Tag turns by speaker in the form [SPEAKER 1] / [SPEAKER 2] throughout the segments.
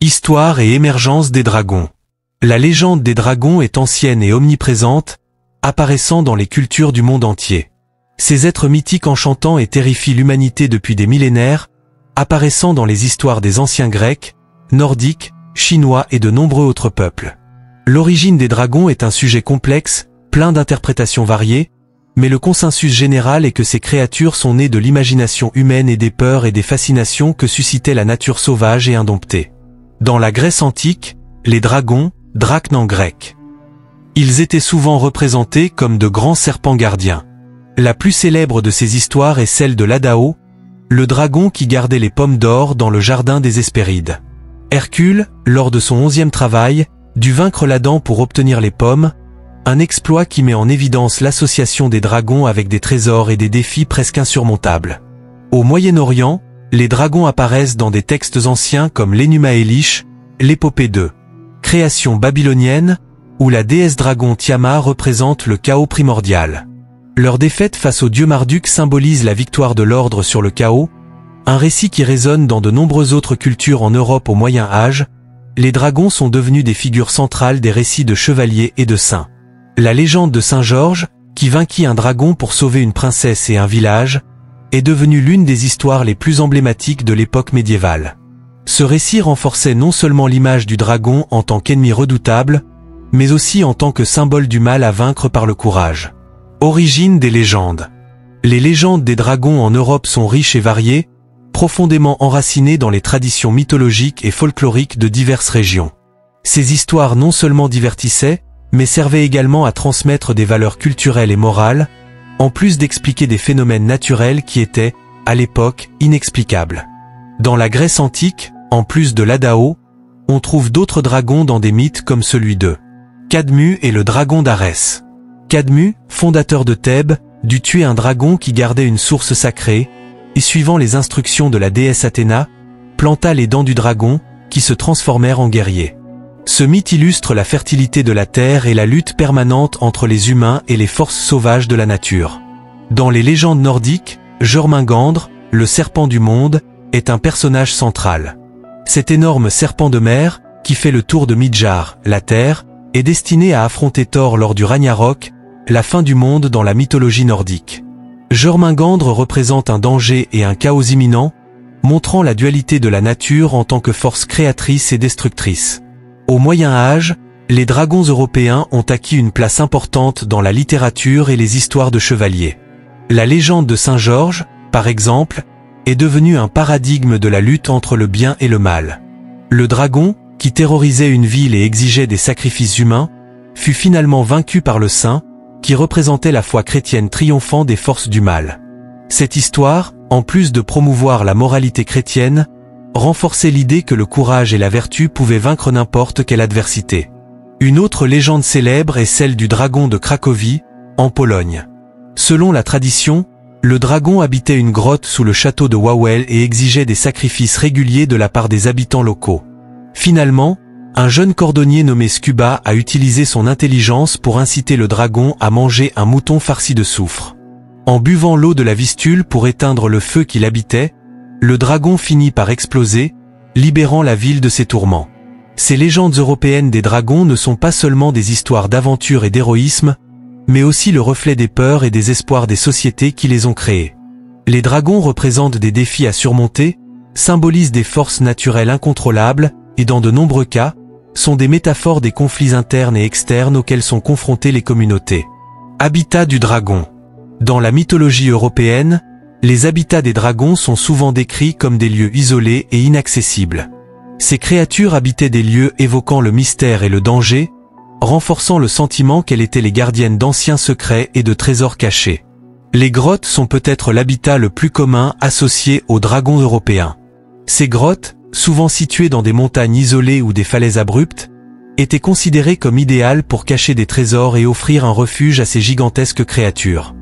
[SPEAKER 1] Histoire et émergence des dragons. La légende des dragons est ancienne et omniprésente, apparaissant dans les cultures du monde entier. Ces êtres mythiques enchantants et terrifient l'humanité depuis des millénaires, apparaissant dans les histoires des anciens Grecs, Nordiques, Chinois et de nombreux autres peuples. L'origine des dragons est un sujet complexe, plein d'interprétations variées, mais le consensus général est que ces créatures sont nées de l'imagination humaine et des peurs et des fascinations que suscitait la nature sauvage et indomptée. Dans la Grèce antique, les dragons, drachnes en grec. Ils étaient souvent représentés comme de grands serpents gardiens. La plus célèbre de ces histoires est celle de l'Adao, le dragon qui gardait les pommes d'or dans le jardin des Hespérides. Hercule, lors de son 11e travail, dut vaincre l'Adam pour obtenir les pommes, un exploit qui met en évidence l'association des dragons avec des trésors et des défis presque insurmontables. Au Moyen-Orient, les dragons apparaissent dans des textes anciens comme l'Enuma Elish, l'épopée de création babylonienne, où la déesse dragon Tiamat représente le chaos primordial. Leur défaite face au dieu Marduk symbolise la victoire de l'ordre sur le chaos, un récit qui résonne dans de nombreuses autres cultures en Europe au Moyen Âge. Les dragons sont devenus des figures centrales des récits de chevaliers et de saints. La légende de Saint Georges, qui vainquit un dragon pour sauver une princesse et un village, est devenue l'une des histoires les plus emblématiques de l'époque médiévale. Ce récit renforçait non seulement l'image du dragon en tant qu'ennemi redoutable, mais aussi en tant que symbole du mal à vaincre par le courage. Origine des légendes. Les légendes des dragons en Europe sont riches et variées, profondément enracinées dans les traditions mythologiques et folkloriques de diverses régions. Ces histoires non seulement divertissaient, mais servaient également à transmettre des valeurs culturelles et morales, en plus d'expliquer des phénomènes naturels qui étaient, à l'époque, inexplicables. Dans la Grèce antique, en plus de l'Adao, on trouve d'autres dragons dans des mythes comme celui de Cadmu et le dragon d'Arès. Cadmu, fondateur de Thèbes, dut tuer un dragon qui gardait une source sacrée, et suivant les instructions de la déesse Athéna, planta les dents du dragon, qui se transformèrent en guerriers. Ce mythe illustre la fertilité de la terre et la lutte permanente entre les humains et les forces sauvages de la nature. Dans les légendes nordiques, Jormungandr, le serpent du monde, est un personnage central. Cet énorme serpent de mer, qui fait le tour de Midgard, la terre, est destiné à affronter Thor lors du Ragnarok, la fin du monde dans la mythologie nordique. Jormungandr représente un danger et un chaos imminent, montrant la dualité de la nature en tant que force créatrice et destructrice. Au Moyen Âge, les dragons européens ont acquis une place importante dans la littérature et les histoires de chevaliers. La légende de Saint Georges, par exemple, est devenue un paradigme de la lutte entre le bien et le mal. Le dragon, qui terrorisait une ville et exigeait des sacrifices humains, fut finalement vaincu par le saint, qui représentait la foi chrétienne triomphant des forces du mal. Cette histoire, en plus de promouvoir la moralité chrétienne, renforçait l'idée que le courage et la vertu pouvaient vaincre n'importe quelle adversité. Une autre légende célèbre est celle du dragon de Cracovie, en Pologne. Selon la tradition, le dragon habitait une grotte sous le château de Wawel et exigeait des sacrifices réguliers de la part des habitants locaux. Finalement, un jeune cordonnier nommé Scuba a utilisé son intelligence pour inciter le dragon à manger un mouton farci de soufre. En buvant l'eau de la Vistule pour éteindre le feu qu'il habitait, le dragon finit par exploser, libérant la ville de ses tourments. Ces légendes européennes des dragons ne sont pas seulement des histoires d'aventure et d'héroïsme, mais aussi le reflet des peurs et des espoirs des sociétés qui les ont créées. Les dragons représentent des défis à surmonter, symbolisent des forces naturelles incontrôlables, et dans de nombreux cas, sont des métaphores des conflits internes et externes auxquels sont confrontées les communautés. Habitat du dragon. Dans la mythologie européenne, les habitats des dragons sont souvent décrits comme des lieux isolés et inaccessibles. Ces créatures habitaient des lieux évoquant le mystère et le danger, renforçant le sentiment qu'elles étaient les gardiennes d'anciens secrets et de trésors cachés. Les grottes sont peut-être l'habitat le plus commun associé aux dragons européens. Ces grottes, souvent situées dans des montagnes isolées ou des falaises abruptes, étaient considérées comme idéales pour cacher des trésors et offrir un refuge à ces gigantesques créatures.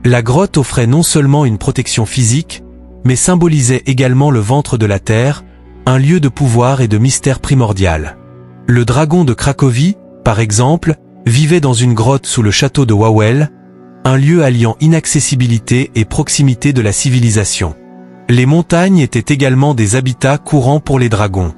[SPEAKER 1] La grotte offrait non seulement une protection physique, mais symbolisait également le ventre de la terre, un lieu de pouvoir et de mystère primordial. Le dragon de Cracovie, par exemple, vivait dans une grotte sous le château de Wawel, un lieu alliant inaccessibilité et proximité de la civilisation. Les montagnes étaient également des habitats courants pour les dragons.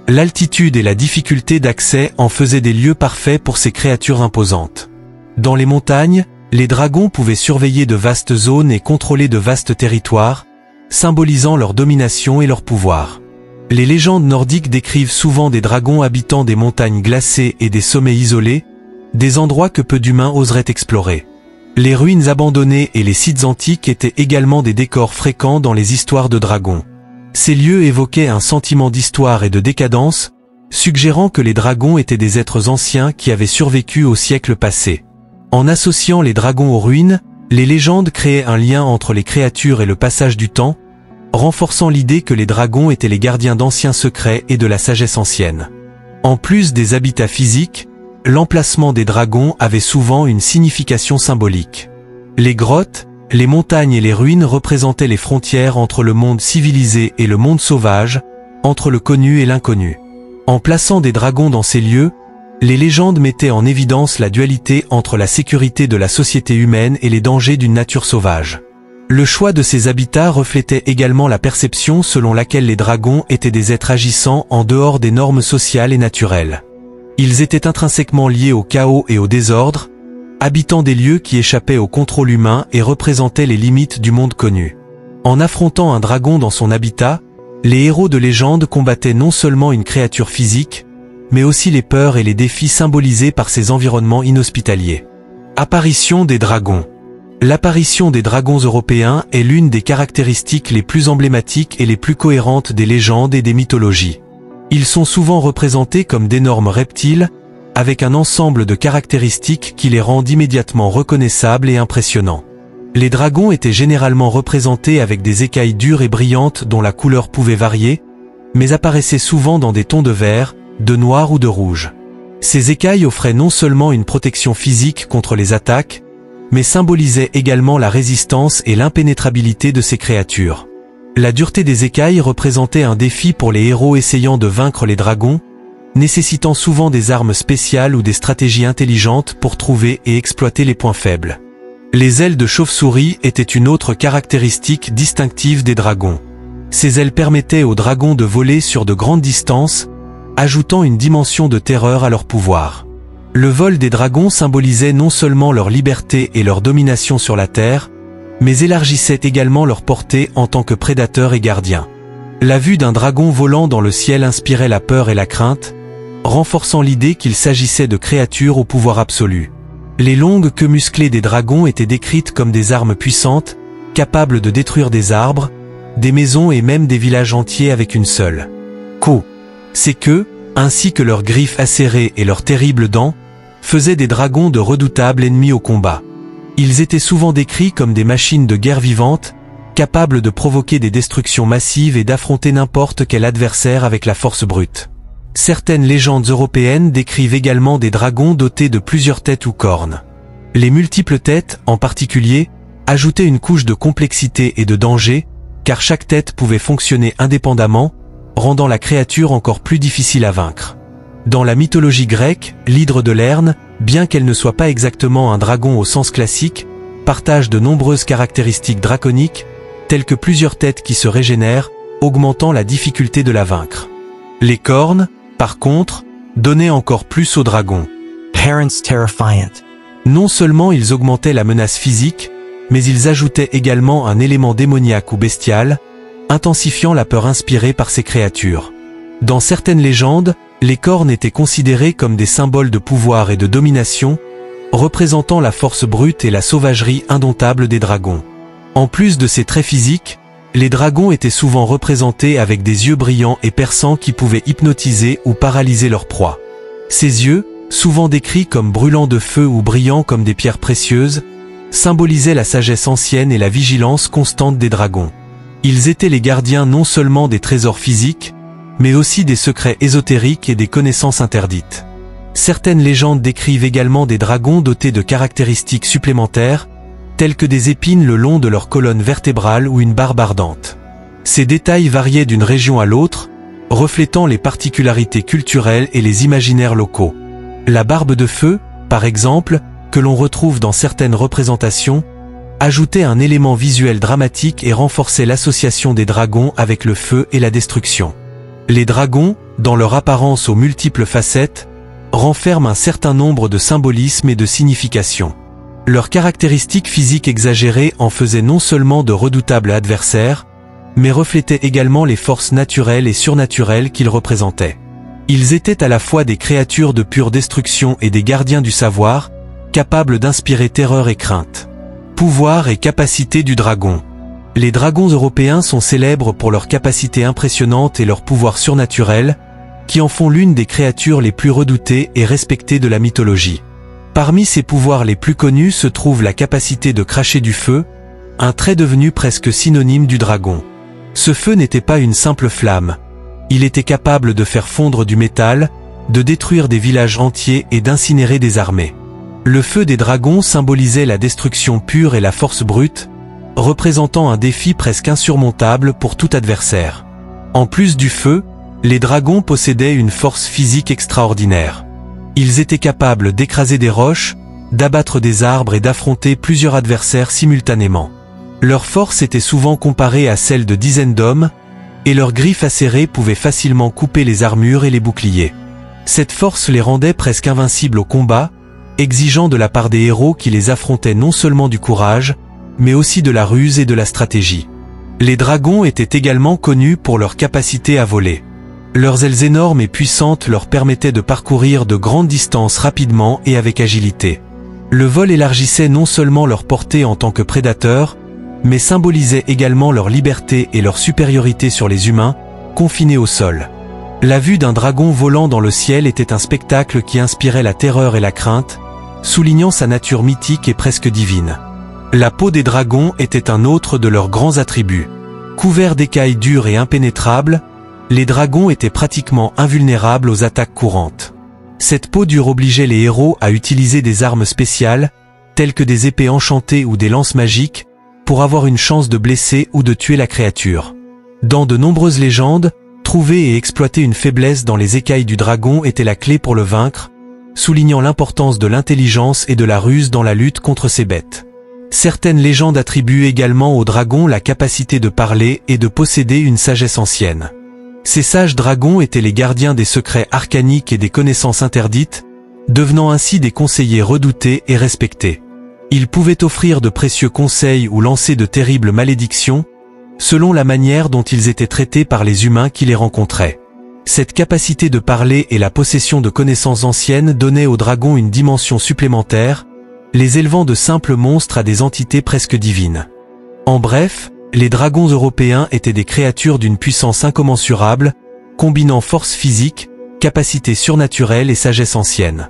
[SPEAKER 1] L'altitude et la difficulté d'accès en faisaient des lieux parfaits pour ces créatures imposantes. Dans les montagnes, les dragons pouvaient surveiller de vastes zones et contrôler de vastes territoires, symbolisant leur domination et leur pouvoir. Les légendes nordiques décrivent souvent des dragons habitant des montagnes glacées et des sommets isolés, des endroits que peu d'humains oseraient explorer. Les ruines abandonnées et les sites antiques étaient également des décors fréquents dans les histoires de dragons. Ces lieux évoquaient un sentiment d'histoire et de décadence, suggérant que les dragons étaient des êtres anciens qui avaient survécu au siècle passé. En associant les dragons aux ruines, les légendes créaient un lien entre les créatures et le passage du temps, renforçant l'idée que les dragons étaient les gardiens d'anciens secrets et de la sagesse ancienne. En plus des habitats physiques, l'emplacement des dragons avait souvent une signification symbolique. Les grottes, les montagnes et les ruines représentaient les frontières entre le monde civilisé et le monde sauvage, entre le connu et l'inconnu. En plaçant des dragons dans ces lieux, les légendes mettaient en évidence la dualité entre la sécurité de la société humaine et les dangers d'une nature sauvage. Le choix de ces habitats reflétait également la perception selon laquelle les dragons étaient des êtres agissant en dehors des normes sociales et naturelles. Ils étaient intrinsèquement liés au chaos et au désordre, habitant des lieux qui échappaient au contrôle humain et représentaient les limites du monde connu. En affrontant un dragon dans son habitat, les héros de légende combattaient non seulement une créature physique, mais aussi les peurs et les défis symbolisés par ces environnements inhospitaliers. Apparition des dragons. L'apparition des dragons européens est l'une des caractéristiques les plus emblématiques et les plus cohérentes des légendes et des mythologies. Ils sont souvent représentés comme d'énormes reptiles, avec un ensemble de caractéristiques qui les rendent immédiatement reconnaissables et impressionnants. Les dragons étaient généralement représentés avec des écailles dures et brillantes dont la couleur pouvait varier, mais apparaissaient souvent dans des tons de vert, de noir ou de rouge. Ces écailles offraient non seulement une protection physique contre les attaques, mais symbolisaient également la résistance et l'impénétrabilité de ces créatures. La dureté des écailles représentait un défi pour les héros essayant de vaincre les dragons, nécessitant souvent des armes spéciales ou des stratégies intelligentes pour trouver et exploiter les points faibles. Les ailes de chauve-souris étaient une autre caractéristique distinctive des dragons. Ces ailes permettaient aux dragons de voler sur de grandes distances, ajoutant une dimension de terreur à leur pouvoir. Le vol des dragons symbolisait non seulement leur liberté et leur domination sur la terre, mais élargissait également leur portée en tant que prédateurs et gardiens. La vue d'un dragon volant dans le ciel inspirait la peur et la crainte, renforçant l'idée qu'il s'agissait de créatures au pouvoir absolu. Les longues queues musclées des dragons étaient décrites comme des armes puissantes, capables de détruire des arbres, des maisons et même des villages entiers avec une seule queue. Ces queues, ainsi que leurs griffes acérées et leurs terribles dents, faisaient des dragons de redoutables ennemis au combat. Ils étaient souvent décrits comme des machines de guerre vivantes, capables de provoquer des destructions massives et d'affronter n'importe quel adversaire avec la force brute. Certaines légendes européennes décrivent également des dragons dotés de plusieurs têtes ou cornes. Les multiples têtes, en particulier, ajoutaient une couche de complexité et de danger, car chaque tête pouvait fonctionner indépendamment, rendant la créature encore plus difficile à vaincre. Dans la mythologie grecque, l'hydre de Lerne, bien qu'elle ne soit pas exactement un dragon au sens classique, partage de nombreuses caractéristiques draconiques, telles que plusieurs têtes qui se régénèrent, augmentant la difficulté de la vaincre. Les cornes, par contre, donnaient encore plus aux dragons.
[SPEAKER 2] Parents terrifiant.
[SPEAKER 1] Non seulement ils augmentaient la menace physique, mais ils ajoutaient également un élément démoniaque ou bestial, intensifiant la peur inspirée par ces créatures. Dans certaines légendes, les cornes étaient considérées comme des symboles de pouvoir et de domination, représentant la force brute et la sauvagerie indomptable des dragons. En plus de ces traits physiques, les dragons étaient souvent représentés avec des yeux brillants et perçants qui pouvaient hypnotiser ou paralyser leur proie. Ces yeux, souvent décrits comme brûlants de feu ou brillants comme des pierres précieuses, symbolisaient la sagesse ancienne et la vigilance constante des dragons. Ils étaient les gardiens non seulement des trésors physiques, mais aussi des secrets ésotériques et des connaissances interdites. Certaines légendes décrivent également des dragons dotés de caractéristiques supplémentaires, telles que des épines le long de leur colonne vertébrale ou une barbe ardente. Ces détails variaient d'une région à l'autre, reflétant les particularités culturelles et les imaginaires locaux. La barbe de feu, par exemple, que l'on retrouve dans certaines représentations, ajoutait un élément visuel dramatique et renforçait l'association des dragons avec le feu et la destruction. Les dragons, dans leur apparence aux multiples facettes, renferment un certain nombre de symbolismes et de significations. Leurs caractéristiques physiques exagérées en faisaient non seulement de redoutables adversaires, mais reflétaient également les forces naturelles et surnaturelles qu'ils représentaient. Ils étaient à la fois des créatures de pure destruction et des gardiens du savoir, capables d'inspirer terreur et crainte. Pouvoir et capacité du dragon. Les dragons européens sont célèbres pour leur capacité impressionnante et leur pouvoir surnaturel, qui en font l'une des créatures les plus redoutées et respectées de la mythologie. Parmi ces pouvoirs les plus connus se trouve la capacité de cracher du feu, un trait devenu presque synonyme du dragon. Ce feu n'était pas une simple flamme. Il était capable de faire fondre du métal, de détruire des villages entiers et d'incinérer des armées. Le feu des dragons symbolisait la destruction pure et la force brute, représentant un défi presque insurmontable pour tout adversaire. En plus du feu, les dragons possédaient une force physique extraordinaire. Ils étaient capables d'écraser des roches, d'abattre des arbres et d'affronter plusieurs adversaires simultanément. Leur force était souvent comparée à celle de dizaines d'hommes, et leurs griffes acérées pouvaient facilement couper les armures et les boucliers. Cette force les rendait presque invincibles au combat, exigeant de la part des héros qui les affrontaient non seulement du courage, mais aussi de la ruse et de la stratégie. Les dragons étaient également connus pour leur capacité à voler. Leurs ailes énormes et puissantes leur permettaient de parcourir de grandes distances rapidement et avec agilité. Le vol élargissait non seulement leur portée en tant que prédateurs, mais symbolisait également leur liberté et leur supériorité sur les humains, confinés au sol. La vue d'un dragon volant dans le ciel était un spectacle qui inspirait la terreur et la crainte, soulignant sa nature mythique et presque divine. La peau des dragons était un autre de leurs grands attributs. Couverts d'écailles dures et impénétrables, les dragons étaient pratiquement invulnérables aux attaques courantes. Cette peau dure obligeait les héros à utiliser des armes spéciales, telles que des épées enchantées ou des lances magiques, pour avoir une chance de blesser ou de tuer la créature. Dans de nombreuses légendes, trouver et exploiter une faiblesse dans les écailles du dragon était la clé pour le vaincre, soulignant l'importance de l'intelligence et de la ruse dans la lutte contre ces bêtes. Certaines légendes attribuent également aux dragons la capacité de parler et de posséder une sagesse ancienne. Ces sages dragons étaient les gardiens des secrets arcaniques et des connaissances interdites, devenant ainsi des conseillers redoutés et respectés. Ils pouvaient offrir de précieux conseils ou lancer de terribles malédictions, selon la manière dont ils étaient traités par les humains qui les rencontraient. Cette capacité de parler et la possession de connaissances anciennes donnaient aux dragons une dimension supplémentaire, les élevant de simples monstres à des entités presque divines. En bref, les dragons européens étaient des créatures d'une puissance incommensurable, combinant force physique, capacité surnaturelle et sagesse ancienne.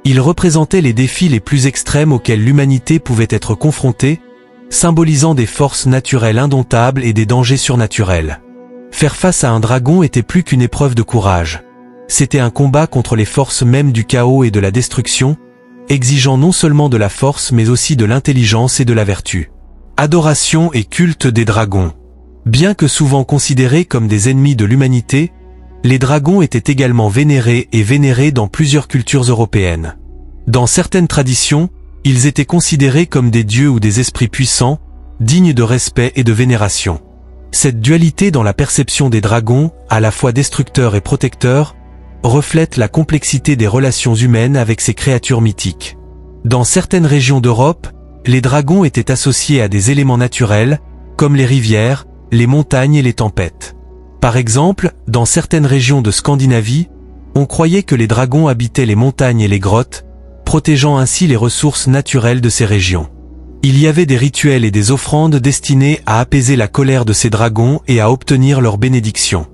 [SPEAKER 1] Ils représentaient les défis les plus extrêmes auxquels l'humanité pouvait être confrontée, symbolisant des forces naturelles indomptables et des dangers surnaturels. Faire face à un dragon était plus qu'une épreuve de courage. C'était un combat contre les forces mêmes du chaos et de la destruction, exigeant non seulement de la force mais aussi de l'intelligence et de la vertu. Adoration et culte des dragons. Bien que souvent considérés comme des ennemis de l'humanité, les dragons étaient également vénérés et vénérés dans plusieurs cultures européennes. Dans certaines traditions, ils étaient considérés comme des dieux ou des esprits puissants, dignes de respect et de vénération. Cette dualité dans la perception des dragons, à la fois destructeurs et protecteurs, reflète la complexité des relations humaines avec ces créatures mythiques. Dans certaines régions d'Europe, les dragons étaient associés à des éléments naturels, comme les rivières, les montagnes et les tempêtes. Par exemple, dans certaines régions de Scandinavie, on croyait que les dragons habitaient les montagnes et les grottes, protégeant ainsi les ressources naturelles de ces régions. Il y avait des rituels et des offrandes destinés à apaiser la colère de ces dragons et à obtenir leur bénédiction.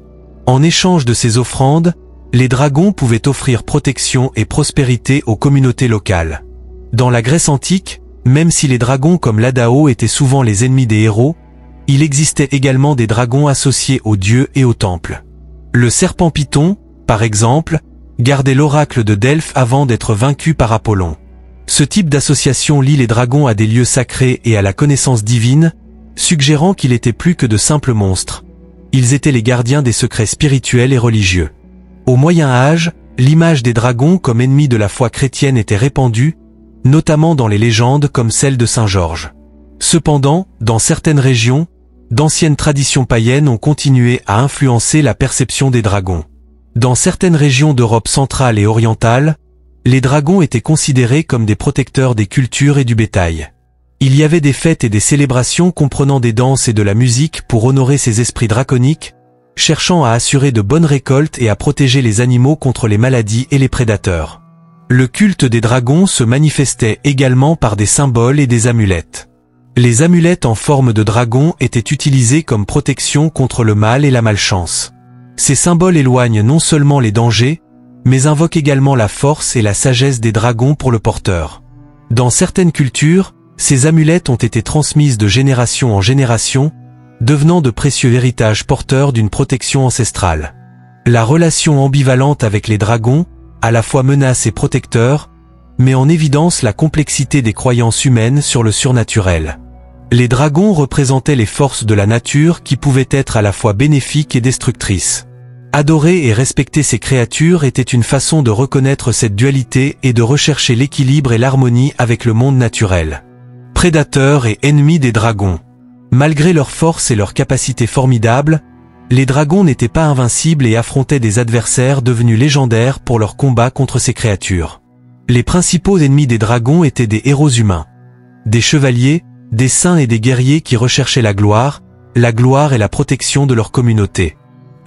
[SPEAKER 1] En échange de ces offrandes, les dragons pouvaient offrir protection et prospérité aux communautés locales. Dans la Grèce antique, même si les dragons comme l'Adao étaient souvent les ennemis des héros, il existait également des dragons associés aux dieux et aux temples. Le serpent Python, par exemple, gardait l'oracle de Delphes avant d'être vaincu par Apollon. Ce type d'association lie les dragons à des lieux sacrés et à la connaissance divine, suggérant qu'ils étaient plus que de simples monstres. Ils étaient les gardiens des secrets spirituels et religieux. Au Moyen Âge, l'image des dragons comme ennemis de la foi chrétienne était répandue, notamment dans les légendes comme celle de Saint Georges. Cependant, dans certaines régions, d'anciennes traditions païennes ont continué à influencer la perception des dragons. Dans certaines régions d'Europe centrale et orientale, les dragons étaient considérés comme des protecteurs des cultures et du bétail. Il y avait des fêtes et des célébrations comprenant des danses et de la musique pour honorer ces esprits draconiques, cherchant à assurer de bonnes récoltes et à protéger les animaux contre les maladies et les prédateurs. Le culte des dragons se manifestait également par des symboles et des amulettes. Les amulettes en forme de dragon étaient utilisées comme protection contre le mal et la malchance. Ces symboles éloignent non seulement les dangers, mais invoquent également la force et la sagesse des dragons pour le porteur. Dans certaines cultures, ces amulettes ont été transmises de génération en génération, devenant de précieux héritages porteurs d'une protection ancestrale. La relation ambivalente avec les dragons, à la fois menace et protecteur, met en évidence la complexité des croyances humaines sur le surnaturel. Les dragons représentaient les forces de la nature qui pouvaient être à la fois bénéfiques et destructrices. Adorer et respecter ces créatures était une façon de reconnaître cette dualité et de rechercher l'équilibre et l'harmonie avec le monde naturel. Prédateurs et ennemis des dragons. Malgré leur force et leur capacité formidable, les dragons n'étaient pas invincibles et affrontaient des adversaires devenus légendaires pour leur combat contre ces créatures. Les principaux ennemis des dragons étaient des héros humains. Des chevaliers, des saints et des guerriers qui recherchaient la gloire et la protection de leur communauté.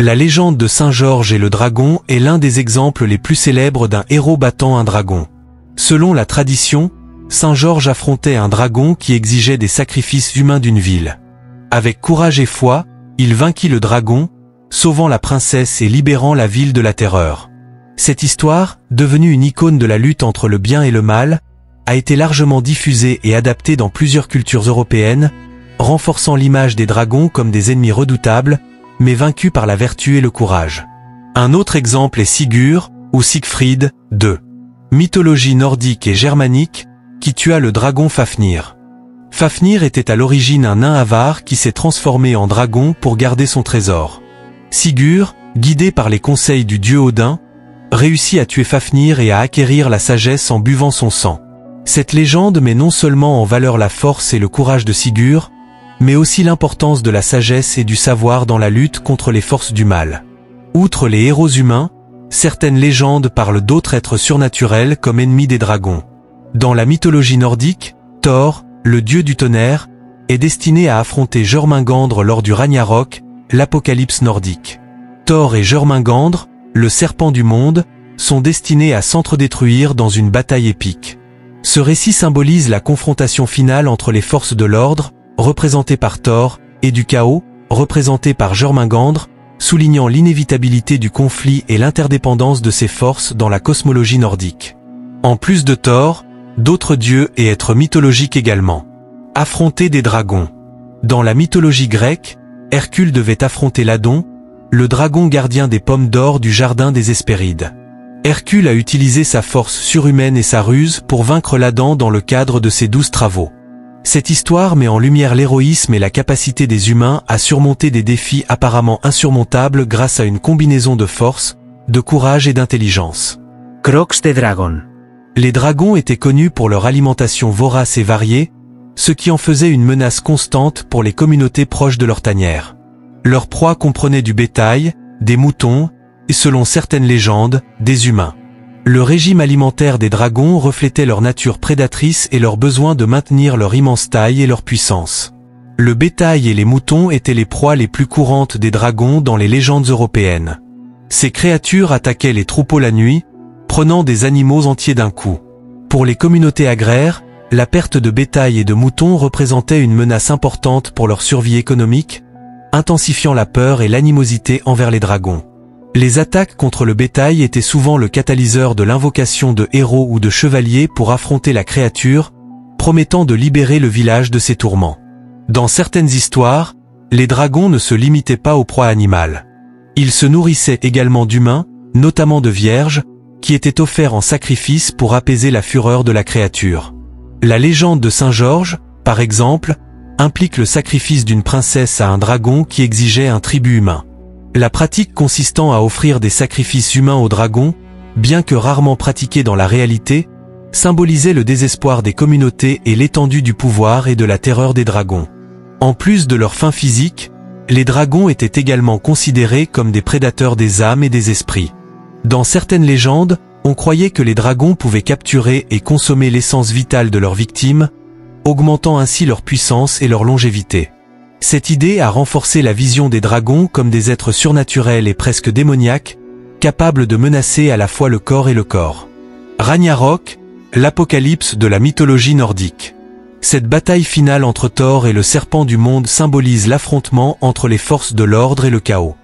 [SPEAKER 1] La légende de Saint Georges et le dragon est l'un des exemples les plus célèbres d'un héros battant un dragon. Selon la tradition, Saint Georges affrontait un dragon qui exigeait des sacrifices humains d'une ville. Avec courage et foi, il vainquit le dragon, sauvant la princesse et libérant la ville de la terreur. Cette histoire, devenue une icône de la lutte entre le bien et le mal, a été largement diffusée et adaptée dans plusieurs cultures européennes, renforçant l'image des dragons comme des ennemis redoutables, mais vaincus par la vertu et le courage. Un autre exemple est Sigurd, ou Siegfried, de mythologie nordique et germanique, qui tua le dragon Fafnir. Fafnir était à l'origine un nain avare qui s'est transformé en dragon pour garder son trésor. Sigurd, guidé par les conseils du dieu Odin, réussit à tuer Fafnir et à acquérir la sagesse en buvant son sang. Cette légende met non seulement en valeur la force et le courage de Sigurd, mais aussi l'importance de la sagesse et du savoir dans la lutte contre les forces du mal. Outre les héros humains, certaines légendes parlent d'autres êtres surnaturels comme ennemis des dragons. Dans la mythologie nordique, Thor, le dieu du tonnerre, est destiné à affronter Jormungandr lors du Ragnarok, l'apocalypse nordique. Thor et Jormungandr, le serpent du monde, sont destinés à s'entre-détruire dans une bataille épique. Ce récit symbolise la confrontation finale entre les forces de l'ordre, représentées par Thor, et du chaos, représenté par Jormungandr, soulignant l'inévitabilité du conflit et l'interdépendance de ces forces dans la cosmologie nordique. En plus de Thor, d'autres dieux et êtres mythologiques également. Affronter des dragons. Dans la mythologie grecque, Hercule devait affronter Ladon, le dragon gardien des pommes d'or du jardin des Hespérides. Hercule a utilisé sa force surhumaine et sa ruse pour vaincre Ladon dans le cadre de ses 12 travaux. Cette histoire met en lumière l'héroïsme et la capacité des humains à surmonter des défis apparemment insurmontables grâce à une combinaison de force, de courage et d'intelligence.
[SPEAKER 2] Crocs de dragon.
[SPEAKER 1] Les dragons étaient connus pour leur alimentation vorace et variée, ce qui en faisait une menace constante pour les communautés proches de leur tanière. Leur proie comprenait du bétail, des moutons, et selon certaines légendes, des humains. Le régime alimentaire des dragons reflétait leur nature prédatrice et leur besoin de maintenir leur immense taille et leur puissance. Le bétail et les moutons étaient les proies les plus courantes des dragons dans les légendes européennes. Ces créatures attaquaient les troupeaux la nuit, prenant des animaux entiers d'un coup. Pour les communautés agraires, la perte de bétail et de moutons représentait une menace importante pour leur survie économique, intensifiant la peur et l'animosité envers les dragons. Les attaques contre le bétail étaient souvent le catalyseur de l'invocation de héros ou de chevaliers pour affronter la créature, promettant de libérer le village de ses tourments. Dans certaines histoires, les dragons ne se limitaient pas aux proies animales. Ils se nourrissaient également d'humains, notamment de vierges, qui étaient offerts en sacrifice pour apaiser la fureur de la créature. La légende de Saint Georges, par exemple, implique le sacrifice d'une princesse à un dragon qui exigeait un tribut humain. La pratique consistant à offrir des sacrifices humains aux dragons, bien que rarement pratiquée dans la réalité, symbolisait le désespoir des communautés et l'étendue du pouvoir et de la terreur des dragons. En plus de leur fin physique, les dragons étaient également considérés comme des prédateurs des âmes et des esprits. Dans certaines légendes, on croyait que les dragons pouvaient capturer et consommer l'essence vitale de leurs victimes, augmentant ainsi leur puissance et leur longévité. Cette idée a renforcé la vision des dragons comme des êtres surnaturels et presque démoniaques, capables de menacer à la fois le corps et le corps. Ragnarok, l'apocalypse de la mythologie nordique. Cette bataille finale entre Thor et le serpent du monde symbolise l'affrontement entre les forces de l'ordre et le chaos.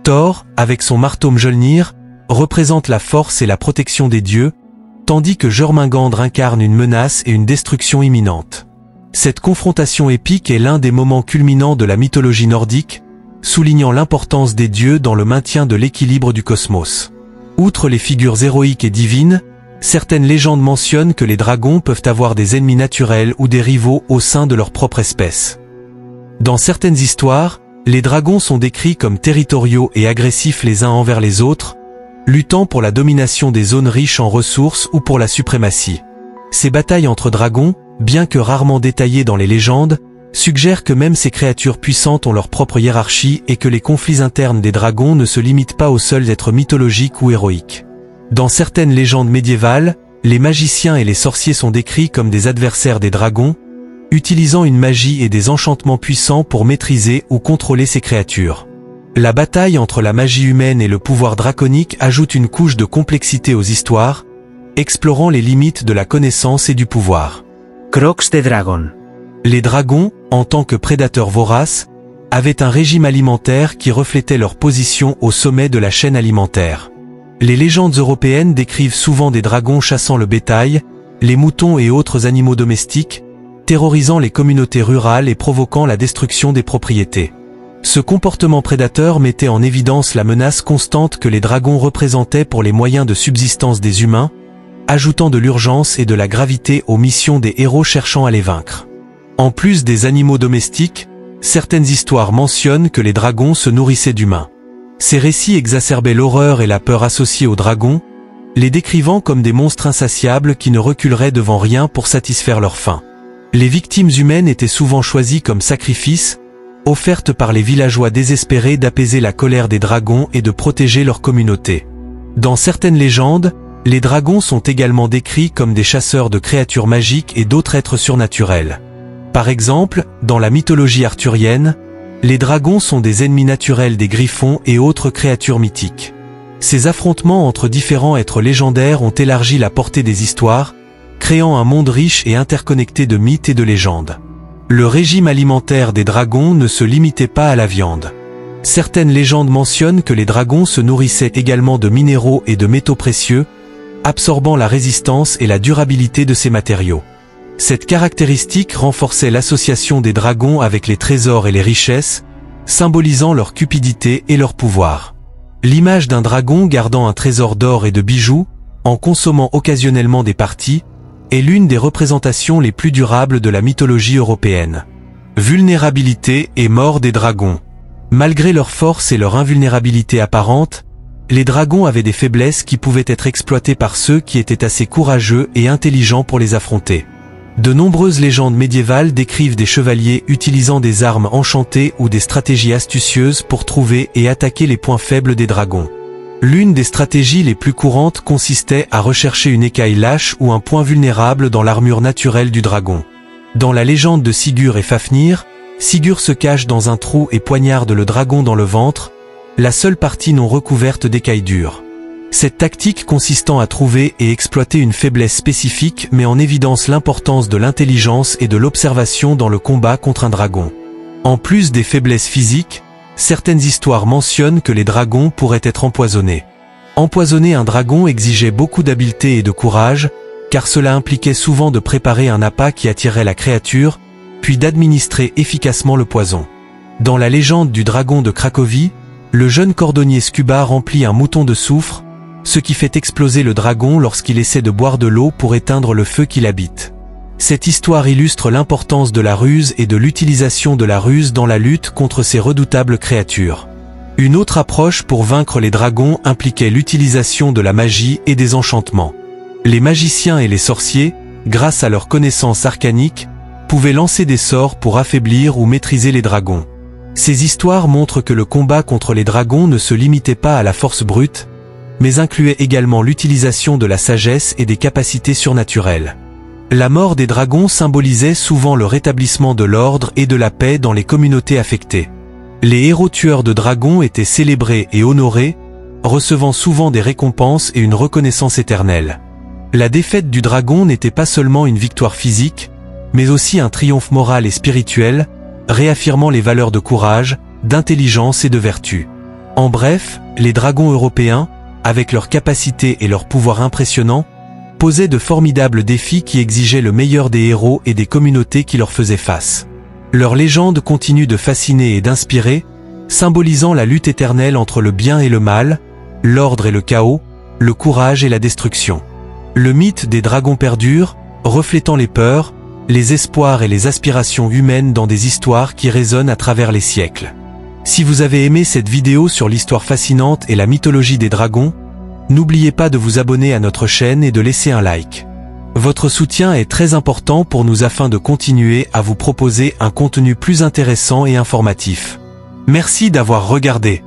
[SPEAKER 1] Thor, avec son marteau Mjolnir, représente la force et la protection des dieux, tandis que Jormungandr incarne une menace et une destruction imminente. Cette confrontation épique est l'un des moments culminants de la mythologie nordique, soulignant l'importance des dieux dans le maintien de l'équilibre du cosmos. Outre les figures héroïques et divines, certaines légendes mentionnent que les dragons peuvent avoir des ennemis naturels ou des rivaux au sein de leur propre espèce. Dans certaines histoires, les dragons sont décrits comme territoriaux et agressifs les uns envers les autres, luttant pour la domination des zones riches en ressources ou pour la suprématie. Ces batailles entre dragons, bien que rarement détaillées dans les légendes, suggèrent que même ces créatures puissantes ont leur propre hiérarchie et que les conflits internes des dragons ne se limitent pas aux seuls êtres mythologiques ou héroïques. Dans certaines légendes médiévales, les magiciens et les sorciers sont décrits comme des adversaires des dragons, utilisant une magie et des enchantements puissants pour maîtriser ou contrôler ces créatures. La bataille entre la magie humaine et le pouvoir draconique ajoute une couche de complexité aux histoires, explorant les limites de la connaissance et du pouvoir.
[SPEAKER 2] Crocs de Dragon.
[SPEAKER 1] Les dragons, en tant que prédateurs voraces, avaient un régime alimentaire qui reflétait leur position au sommet de la chaîne alimentaire. Les légendes européennes décrivent souvent des dragons chassant le bétail, les moutons et autres animaux domestiques, terrorisant les communautés rurales et provoquant la destruction des propriétés. Ce comportement prédateur mettait en évidence la menace constante que les dragons représentaient pour les moyens de subsistance des humains, ajoutant de l'urgence et de la gravité aux missions des héros cherchant à les vaincre. En plus des animaux domestiques, certaines histoires mentionnent que les dragons se nourrissaient d'humains. Ces récits exacerbaient l'horreur et la peur associées aux dragons, les décrivant comme des monstres insatiables qui ne reculeraient devant rien pour satisfaire leurs fins. Les victimes humaines étaient souvent choisies comme sacrifices, offertes par les villageois désespérés d'apaiser la colère des dragons et de protéger leur communauté. Dans certaines légendes, les dragons sont également décrits comme des chasseurs de créatures magiques et d'autres êtres surnaturels. Par exemple, dans la mythologie arthurienne, les dragons sont des ennemis naturels des griffons et autres créatures mythiques. Ces affrontements entre différents êtres légendaires ont élargi la portée des histoires, créant un monde riche et interconnecté de mythes et de légendes. Le régime alimentaire des dragons ne se limitait pas à la viande. Certaines légendes mentionnent que les dragons se nourrissaient également de minéraux et de métaux précieux, absorbant la résistance et la durabilité de ces matériaux. Cette caractéristique renforçait l'association des dragons avec les trésors et les richesses, symbolisant leur cupidité et leur pouvoir. L'image d'un dragon gardant un trésor d'or et de bijoux, en consommant occasionnellement des parties, est l'une des représentations les plus durables de la mythologie européenne. Vulnérabilité et mort des dragons. Malgré leur force et leur invulnérabilité apparente, les dragons avaient des faiblesses qui pouvaient être exploitées par ceux qui étaient assez courageux et intelligents pour les affronter. De nombreuses légendes médiévales décrivent des chevaliers utilisant des armes enchantées ou des stratégies astucieuses pour trouver et attaquer les points faibles des dragons. L'une des stratégies les plus courantes consistait à rechercher une écaille lâche ou un point vulnérable dans l'armure naturelle du dragon. Dans la légende de Sigurd et Fafnir, Sigurd se cache dans un trou et poignarde le dragon dans le ventre, la seule partie non recouverte d'écailles dures. Cette tactique consistant à trouver et exploiter une faiblesse spécifique met en évidence l'importance de l'intelligence et de l'observation dans le combat contre un dragon. En plus des faiblesses physiques, certaines histoires mentionnent que les dragons pourraient être empoisonnés. Empoisonner un dragon exigeait beaucoup d'habileté et de courage, car cela impliquait souvent de préparer un appât qui attirerait la créature, puis d'administrer efficacement le poison. Dans la légende du dragon de Cracovie, le jeune cordonnier Scuba remplit un mouton de soufre, ce qui fait exploser le dragon lorsqu'il essaie de boire de l'eau pour éteindre le feu qui l'habite. Cette histoire illustre l'importance de la ruse et de l'utilisation de la ruse dans la lutte contre ces redoutables créatures. Une autre approche pour vaincre les dragons impliquait l'utilisation de la magie et des enchantements. Les magiciens et les sorciers, grâce à leurs connaissances arcaniques, pouvaient lancer des sorts pour affaiblir ou maîtriser les dragons. Ces histoires montrent que le combat contre les dragons ne se limitait pas à la force brute, mais incluait également l'utilisation de la sagesse et des capacités surnaturelles. La mort des dragons symbolisait souvent le rétablissement de l'ordre et de la paix dans les communautés affectées. Les héros tueurs de dragons étaient célébrés et honorés, recevant souvent des récompenses et une reconnaissance éternelle. La défaite du dragon n'était pas seulement une victoire physique, mais aussi un triomphe moral et spirituel, réaffirmant les valeurs de courage, d'intelligence et de vertu. En bref, les dragons européens, avec leurs capacités et leurs pouvoirs impressionnants, posaient de formidables défis qui exigeaient le meilleur des héros et des communautés qui leur faisaient face. Leur légende continue de fasciner et d'inspirer, symbolisant la lutte éternelle entre le bien et le mal, l'ordre et le chaos, le courage et la destruction. Le mythe des dragons perdure, reflétant les peurs, les espoirs et les aspirations humaines dans des histoires qui résonnent à travers les siècles. Si vous avez aimé cette vidéo sur l'histoire fascinante et la mythologie des dragons, n'oubliez pas de vous abonner à notre chaîne et de laisser un like. Votre soutien est très important pour nous afin de continuer à vous proposer un contenu plus intéressant et informatif. Merci d'avoir regardé.